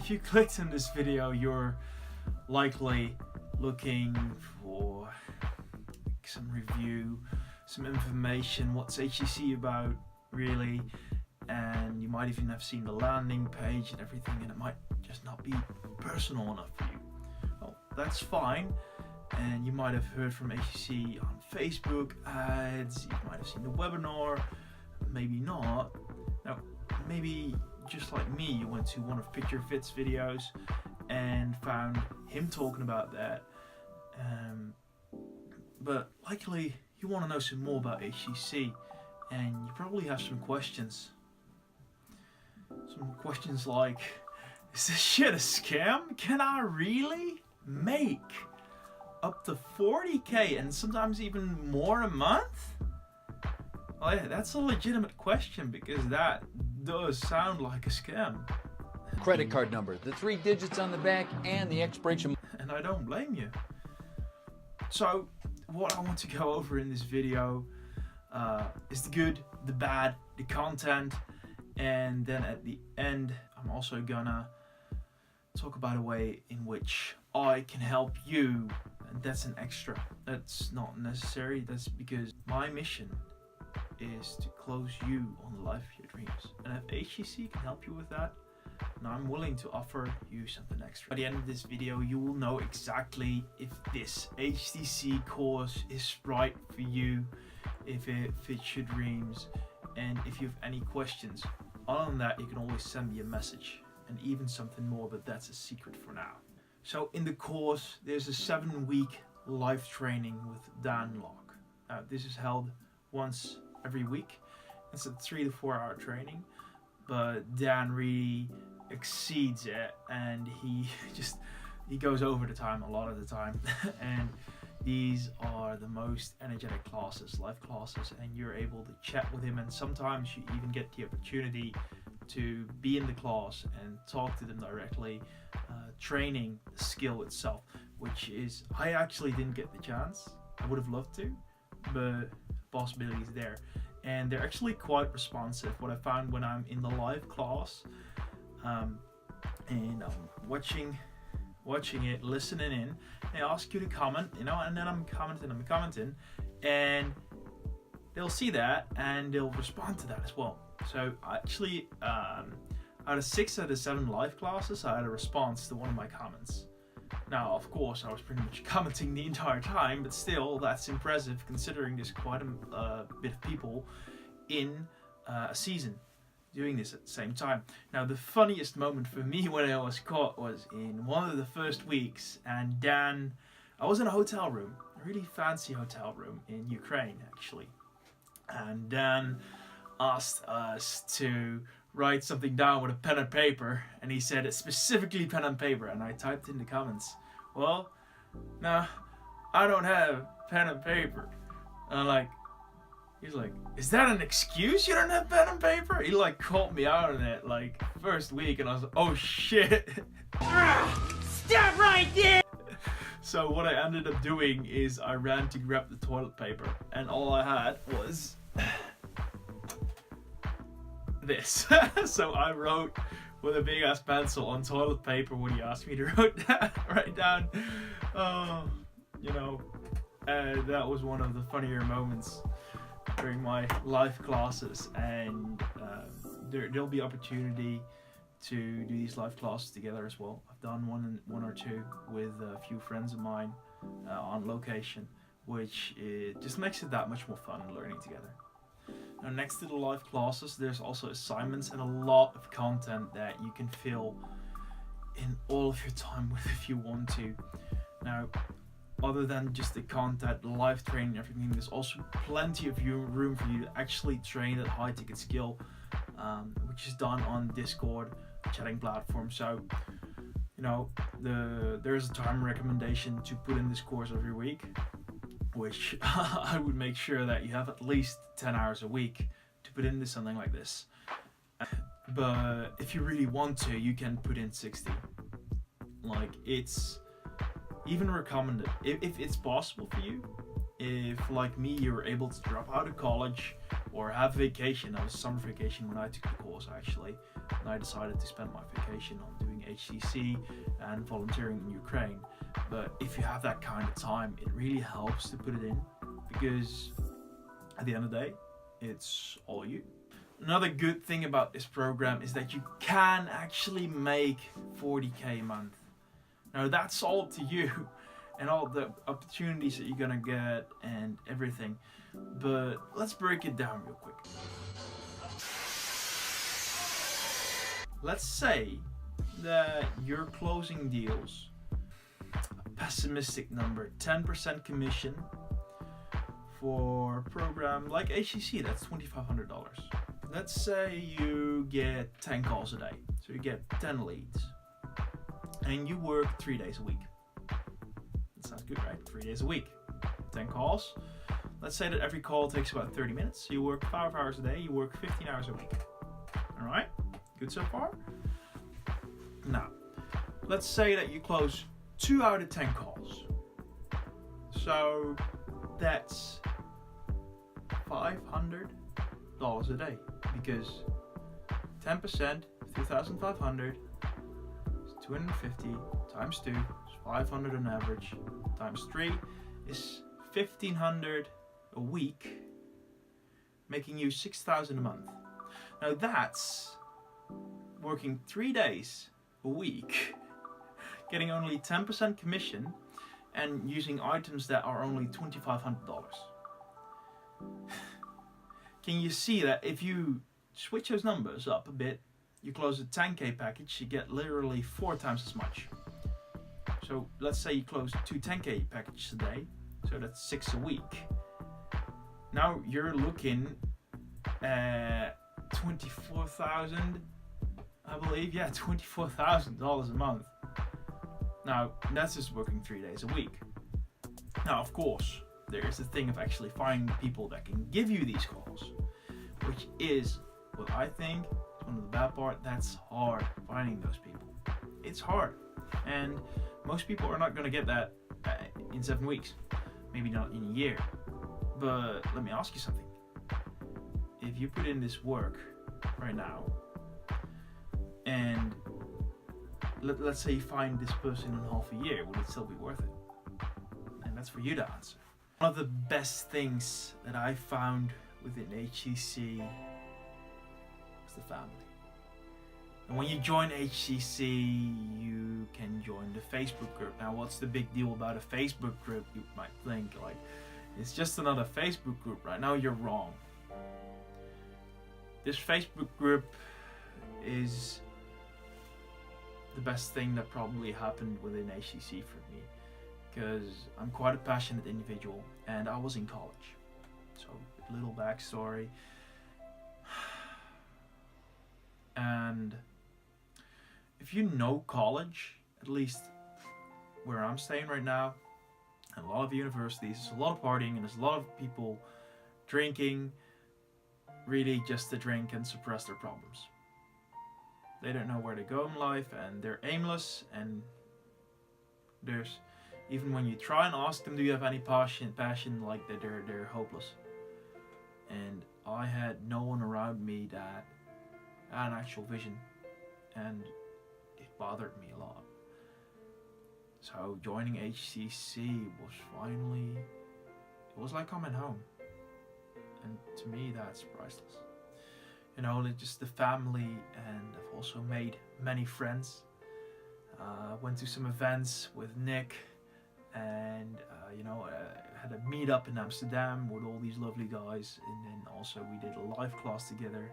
if you clicked on this video, you're likely looking for some review, some information, what's HTC about really, and you might even have seen the landing page and everything, and it might just not be personal enough for you. Well, that's fine, and you might have heard from HTC on Facebook ads, you might have seen the webinar, maybe not. Now, maybe just like me, you went to one of Picture Fit's videos and found him talking about that, but likely you want to know some more about HTC, and you probably have some questions. Some questions like, is this shit a scam? Can I really make up to 40k and sometimes even more a month? Well, yeah, that's a legitimate question, because that does sound like a scam. Credit card number, the 3 digits on the back, and the expiration. And I don't blame you. So, what I want to go over in this video is the good, the bad, the content, and then at the end I'm also gonna talk about a way in which I can help you, and that's an extra. That's not necessary, that's because my mission is to close you on the life of your dreams, and if HTC can help you with that, and I'm willing to offer you something extra. By the end of this video, you will know exactly if this HTC course is right for you, if it fits your dreams, and if you have any questions. Other than that, you can always send me a message, and even something more, but that's a secret for now. So in the course, there's a 7-week live training with Dan Lok. This is held once every week. It's a 3 to 4 hour training, but Dan really exceeds it, and he goes over the time a lot of the time. And these are the most energetic classes, live classes, and you're able to chat with him, and sometimes you even get the opportunity to be in the class and talk to them directly, training the skill itself, which is, I actually didn't get the chance. I would have loved to, but possibility is there. And they're actually quite responsive. What I found when I'm in the live class, and I'm watching it, listening in, they ask you to comment, and then I'm commenting, and they'll see that and they'll respond to that as well. So actually, out of 6 out of 7 live classes, I had a response to one of my comments. Now, of course, I was pretty much commenting the entire time, but still, that's impressive considering there's quite a bit of people in a season doing this at the same time. Now, the funniest moment for me when I was caught was in one of the first weeks, and Dan, I was in a hotel room, a really fancy hotel room in Ukraine, actually, and Dan asked us to write something down with a pen and paper, and he said it's specifically pen and paper, and I typed in the comments, well, no, I don't have pen and paper. And he's like, is that an excuse you don't have pen and paper? He called me out on it first week, and I was like, oh shit. Stop right there! So what I ended up doing is I ran to grab the toilet paper, and all I had was this. So I wrote with a big ass pencil on toilet paper when he asked me to write down. That was one of the funnier moments during my live classes, and there'll be opportunity to do these live classes together as well. I've done one or two with a few friends of mine on location, which just makes it that much more fun learning together. Now, next to the live classes, there's also assignments and a lot of content that you can fill in all of your time with if you want to. Now, other than just the content, the live training, everything, there's also plenty of room for you to actually train at high ticket skill, which is done on Discord chatting platform. So, there's a time recommendation to put in this course every week, which I would make sure that you have at least 10 hours a week to put into something like this. But if you really want to, you can put in 60. It's even recommended. If it's possible for you, if, like me, you're able to drop out of college or have vacation. That was summer vacation when I took the course, actually, and I decided to spend my vacation on doing HTC and volunteering in Ukraine. But if you have that kind of time, it really helps to put it in, because at the end of the day, it's all you. Another good thing about this program is that you can actually make 40k a month. Now that's all up to you and all the opportunities that you're gonna get and everything. But let's break it down real quick. Let's say that you're closing deals, a pessimistic number, 10% commission for a program like HTC, that's $2,500. Let's say you get 10 calls a day, so you get 10 leads, and you work 3 days a week. That sounds good, right? 3 days a week, 10 calls. Let's say that every call takes about 30 minutes, so you work 5 hours a day, you work 15 hours a week. All right, good so far? Now, let's say that you close 2 out of 10 calls. So that's $500 a day, because 10%, 2,500 is 250 times 2 is 500 on average, times 3 is 1,500 a week, making you 6,000 a month. Now that's working 3 days a week, getting only 10% commission, and using items that are only $2,500. Can you see that if you switch those numbers up a bit, you close a 10k package, you get literally 4 times as much. So let's say you close 2 10k packages a day, so that's 6 a week. Now you're looking at 24,000, I believe, yeah, $24,000 a month. Now that's just working 3 days a week. Now of course, there is the thing of actually finding people that can give you these calls, which is what I think is one of the bad part. That's hard, finding those people. It's hard, and most people are not going to get that in 7 weeks, maybe not in a year. But let me ask you something. If you put in this work right now, and let's say you find this person in half a year, would it still be worth it? And that's for you to answer. One of the best things that I found within HTC was the family. And when you join HTC, you can join the Facebook group. Now, what's the big deal about a Facebook group? You might think, like, it's just another Facebook group. Right now, you're wrong. This Facebook group is the best thing that probably happened within HTC for me, because I'm quite a passionate individual and I was in college. So, a little backstory. And if you know college, at least where I'm staying right now, and a lot of universities, there's a lot of partying and there's a lot of people drinking, really just to drink and suppress their problems. They don't know where to go in life and they're aimless, and there's, even when you try and ask them, do you have any passion, like they're hopeless. And I had no one around me that had an actual vision, and it bothered me a lot. So joining HTC was finally, it was like coming home. And to me, that's priceless. You know, just the family, and I've also made many friends. Went to some events with Nick, and had a meetup in Amsterdam with all these lovely guys, and then also we did a live class together.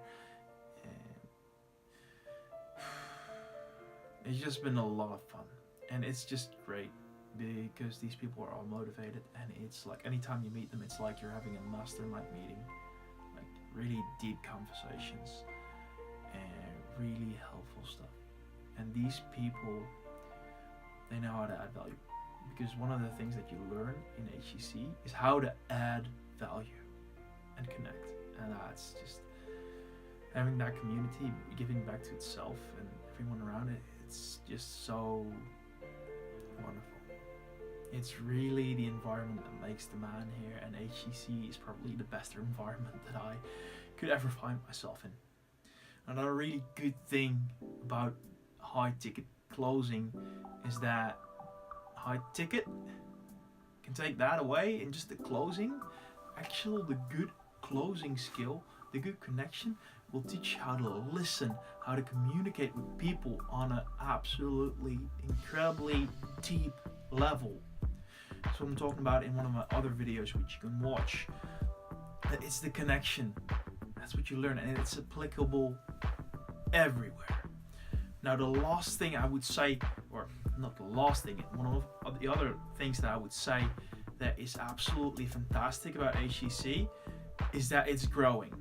And it's just been a lot of fun, and it's just great because these people are all motivated, and it's like anytime you meet them, it's like you're having a mastermind meeting, like really deep conversations and really helpful stuff. And these people, they know how to add value, because one of the things that you learn in HTC is how to add value and connect, and that's just having that community giving back to itself and everyone around it. It's just so wonderful. It's really the environment that makes the man here, and HTC is probably the best environment that I could ever find myself in. Another really good thing about high ticket closing is that high ticket can take that away, and just the closing, actually the good closing skill, the good connection will teach you how to listen, how to communicate with people on an absolutely incredibly deep level. So I'm talking about in one of my other videos which you can watch. It's the connection. That's what you learn, and it's applicable everywhere. Now the last thing I would say, or not the last thing, one of the other things that I would say that is absolutely fantastic about HTC is that it's growing.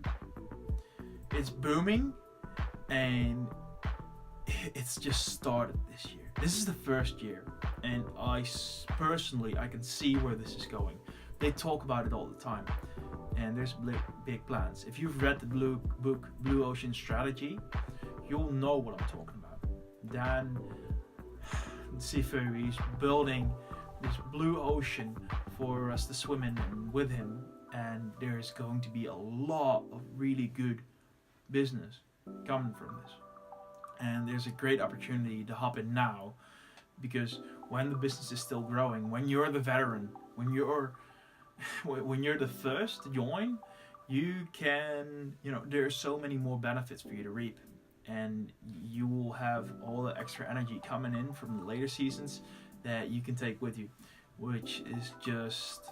It's booming, and it's just started this year. This is the first year, and I can see where this is going. They talk about it all the time, and there's big plans. If you've read the book Blue Ocean Strategy, you'll know what I'm talking about. Dan Lok is building this blue ocean for us to swim in and with him, and there's going to be a lot of really good business coming from this. And there's a great opportunity to hop in now, because when the business is still growing, when you're the veteran, when you're the first to join, you can, there are so many more benefits for you to reap, and you will have all the extra energy coming in from the later seasons that you can take with you, which is just,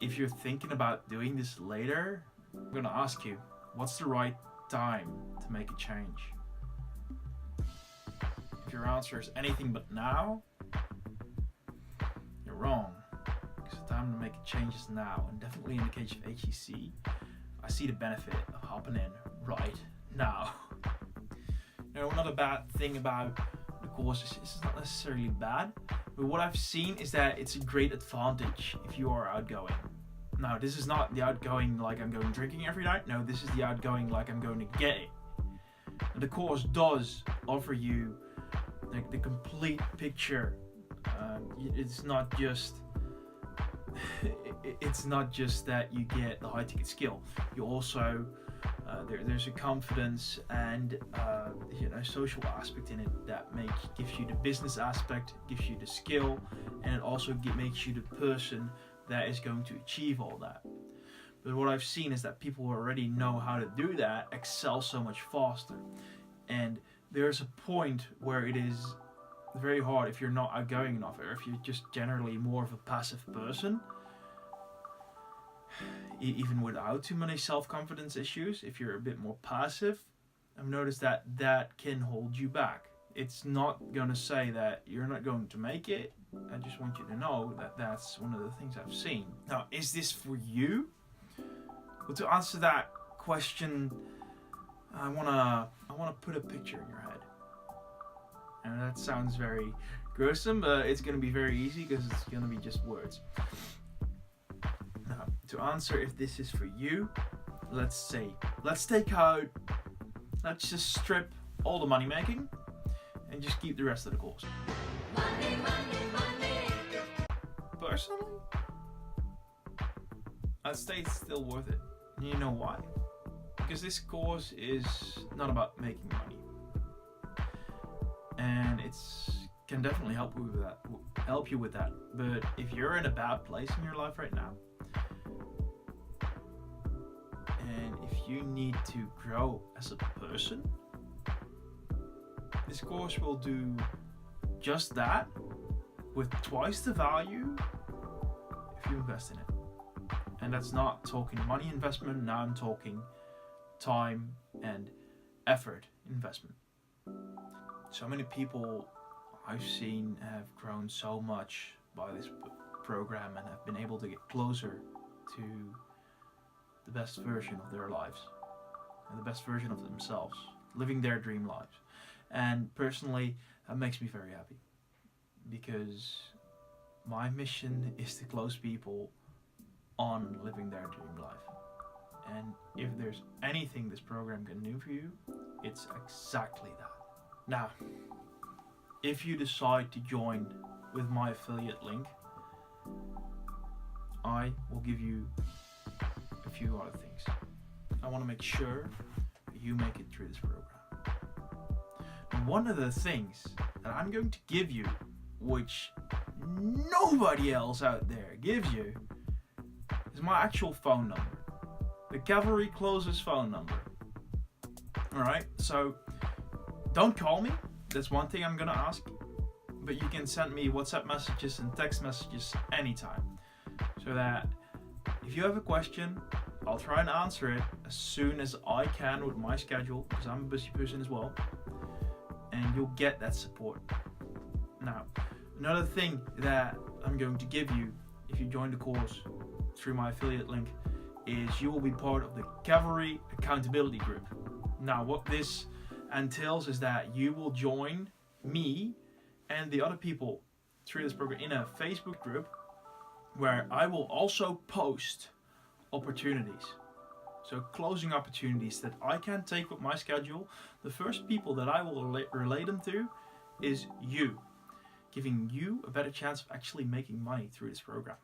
if you're thinking about doing this later, I'm gonna ask you, what's the right time to make a change? If your answer is anything but now, you're wrong. Because the time to make a change is now, and definitely in the case of HTC, I see the benefit of hopping in right now. Another bad thing about the course is it's not necessarily bad, but what I've seen is that it's a great advantage if you are outgoing. Now, this is not the outgoing like I'm going drinking every night. No, this is the outgoing like I'm going to gay. And the course does offer you like the complete picture. It's not just that you get the high ticket skill. You also there's a confidence and social aspect in it that gives you the business aspect, gives you the skill, and it also makes you the person that is going to achieve all that. But what I've seen is that people who already know how to do that excel so much faster. And there's a point where it is very hard if you're not outgoing enough, or if you're just generally more of a passive person, even without too many self-confidence issues. If you're a bit more passive, I've noticed that can hold you back. It's not going to say that you're not going to make it. I just want you to know that that's one of the things I've seen. Now, is this for you? Well, to answer that question, I wanna put a picture in your head. And that sounds very gruesome, but it's gonna be very easy because it's gonna be just words. Now, to answer if this is for you, let's just strip all the money making and just keep the rest of the course. Money. Personally, I'd say it's still worth it. And you know why? Because this course is not about making money, and it can definitely help you with that. But if you're in a bad place in your life right now, and if you need to grow as a person, this course will do just that with twice the value if you invest in it. And that's not talking money investment, now I'm talking time and effort investment. So many people I've seen have grown so much by this program and have been able to get closer to the best version of their lives and the best version of themselves, living their dream lives. And personally, that makes me very happy, because my mission is to close people on living their dream life. And if there's anything this program can do for you, it's exactly that. Now, if you decide to join with my affiliate link, I will give you a few other things. I want to make sure that you make it through this program. And one of the things that I'm going to give you, which nobody else out there gives you, is my actual phone number. The Cavalry Closer's phone number. Alright, so don't call me. That's one thing I'm gonna ask. But you can send me WhatsApp messages and text messages anytime. So that if you have a question, I'll try and answer it as soon as I can with my schedule, because I'm a busy person as well. And you'll get that support. Now, another thing that I'm going to give you if you join the course through my affiliate link is you will be part of the Cavalry accountability group. Now, what this entails is that you will join me and the other people through this program in a Facebook group where I will also post opportunities. So closing opportunities that I can't take with my schedule. The first people that I will relay them to is you, giving you a better chance of actually making money through this program.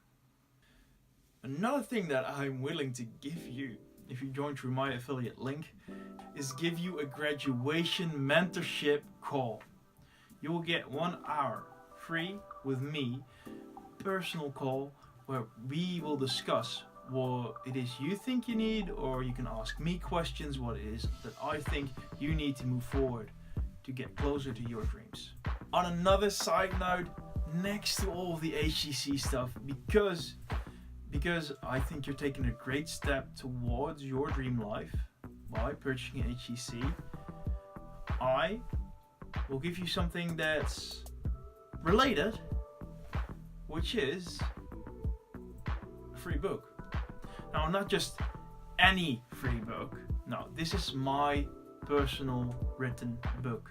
Another thing that I'm willing to give you if you join through my affiliate link is give you a graduation mentorship call. You will get 1 hour free with me, personal call, where we will discuss what it is you think you need, or you can ask me questions what it is that I think you need to move forward to get closer to your dreams. On another side note, next to all of the HTC stuff, because I think you're taking a great step towards your dream life by purchasing an HTC, I will give you something that's related, which is a free book. Now, not just any free book. No, this is my personal written book.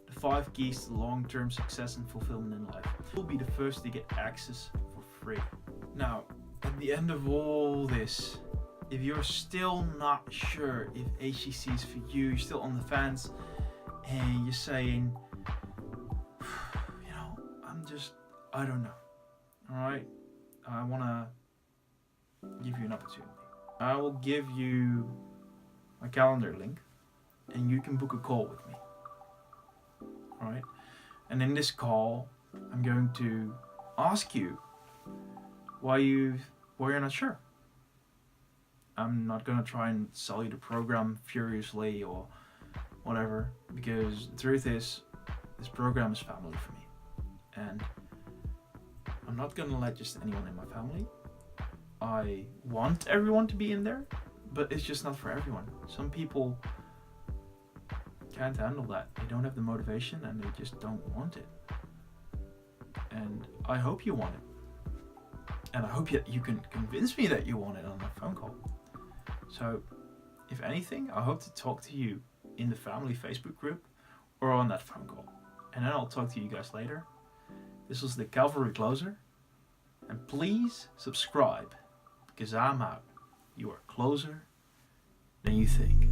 The 5 Keys to Long-Term Success and Fulfillment in Life. You'll be the first to get access for free. Now, at the end of all this, if you're still not sure if HTC is for you, you're still on the fence, and you're saying, I don't know. Alright? I want to give you an opportunity. I will give you my calendar link, and you can book a call with me. Alright? And in this call, I'm going to ask you why you're not sure. I'm not going to try and sell you the program furiously or whatever, because the truth is, this program is family for me. And I'm not going to let just anyone in my family. I want everyone to be in there, but it's just not for everyone. Some people can't handle that. They don't have the motivation and they just don't want it. And I hope you want it. And I hope you can convince me that you want it on a phone call. So, if anything, I hope to talk to you in the family Facebook group or on that phone call. And then I'll talk to you guys later. This was the Cavalry Closer. And please subscribe, because I'm out. You are closer than you think.